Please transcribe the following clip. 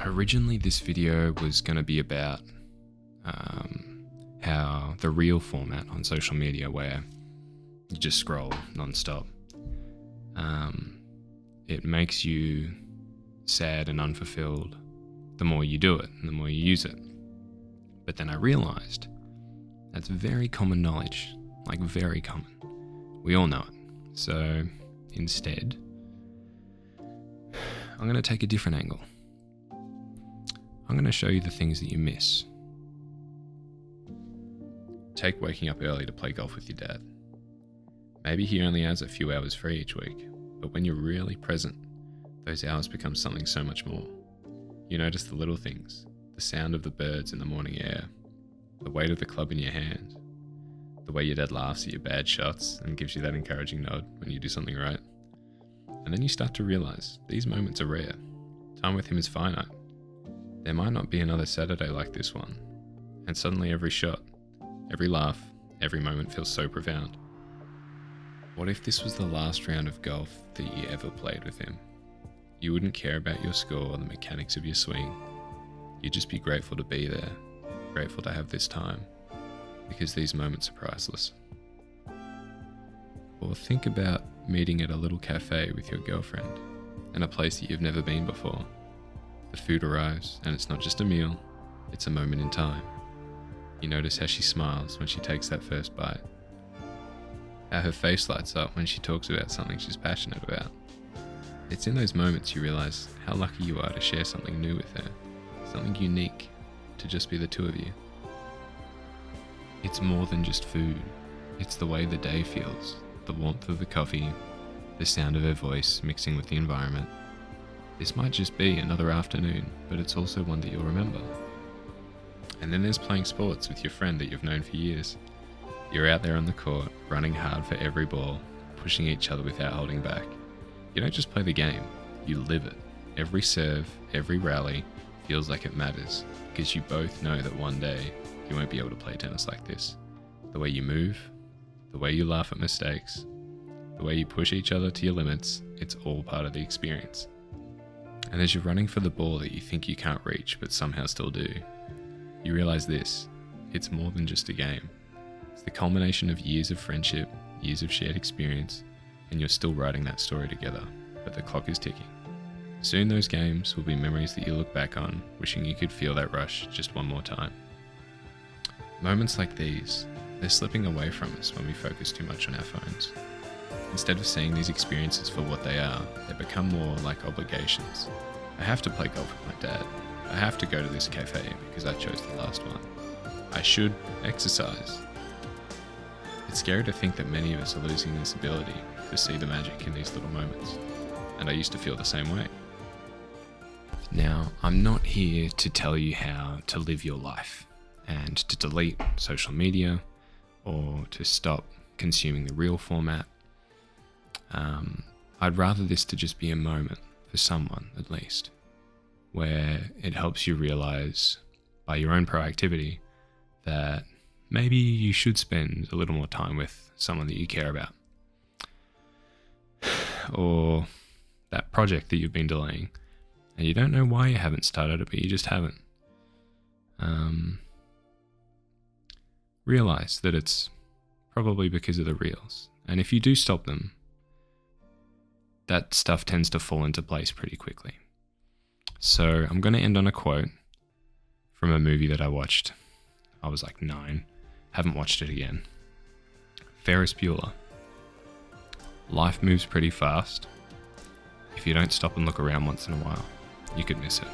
Originally this video was going to be about how the reel format on social media, where you just scroll non-stop, it makes you sad and unfulfilled the more you do it and the more you use it. But then I realized that's very common knowledge, like very common. We all know it. So instead, I'm going to take a different angle. I'm going to show you the things that you miss. Take waking up early to play golf with your dad. Maybe he only has a few hours free each week, but when you're really present, those hours become something so much more. You notice the little things, the sound of the birds in the morning air, the weight of the club in your hand, the way your dad laughs at your bad shots and gives you that encouraging nod when you do something right. And then you start to realize these moments are rare. Time with him is finite. There might not be another Saturday like this one. And suddenly every shot, every laugh, every moment feels so profound. What if this was the last round of golf that you ever played with him? You wouldn't care about your score or the mechanics of your swing. You'd just be grateful to be there, grateful to have this time, because these moments are priceless. Or think about meeting at a little cafe with your girlfriend in a place that you've never been before. The food arrives and it's not just a meal, it's a moment in time. You notice how she smiles when she takes that first bite. How her face lights up when she talks about something she's passionate about. It's in those moments you realize how lucky you are to share something new with her, something unique, to just be the two of you. It's more than just food. It's the way the day feels, the warmth of the coffee, the sound of her voice mixing with the environment. This might just be another afternoon, but it's also one that you'll remember. And then there's playing sports with your friend that you've known for years. You're out there on the court, running hard for every ball, pushing each other without holding back. You don't just play the game, you live it. Every serve, every rally feels like it matters, because you both know that one day you won't be able to play tennis like this. The way you move, the way you laugh at mistakes, the way you push each other to your limits, it's all part of the experience. And as you're running for the ball that you think you can't reach but somehow still do, you realize this: it's more than just a game. It's the culmination of years of friendship, years of shared experience, and you're still writing that story together, but the clock is ticking. Soon those games will be memories that you look back on, wishing you could feel that rush just one more time. Moments like these, they're slipping away from us when we focus too much on our phones. Instead of seeing these experiences for what they are, they become more like obligations. I have to play golf with my dad. I have to go to this cafe because I chose the last one. I should exercise. It's scary to think that many of us are losing this ability to see the magic in these little moments. And I used to feel the same way. Now, I'm not here to tell you how to live your life and to delete social media or to stop consuming the reel format. I'd rather this to just be a moment, for someone at least, where it helps you realize by your own proactivity that maybe you should spend a little more time with someone that you care about. Or that project that you've been delaying and you don't know why you haven't started it, but you just haven't. Realize that it's probably because of the reels. And if you do stop them, that stuff tends to fall into place pretty quickly. So I'm going to end on a quote from a movie that I watched. I was like 9. Haven't watched it again. Ferris Bueller. Life moves pretty fast. If you don't stop and look around once in a while, you could miss it.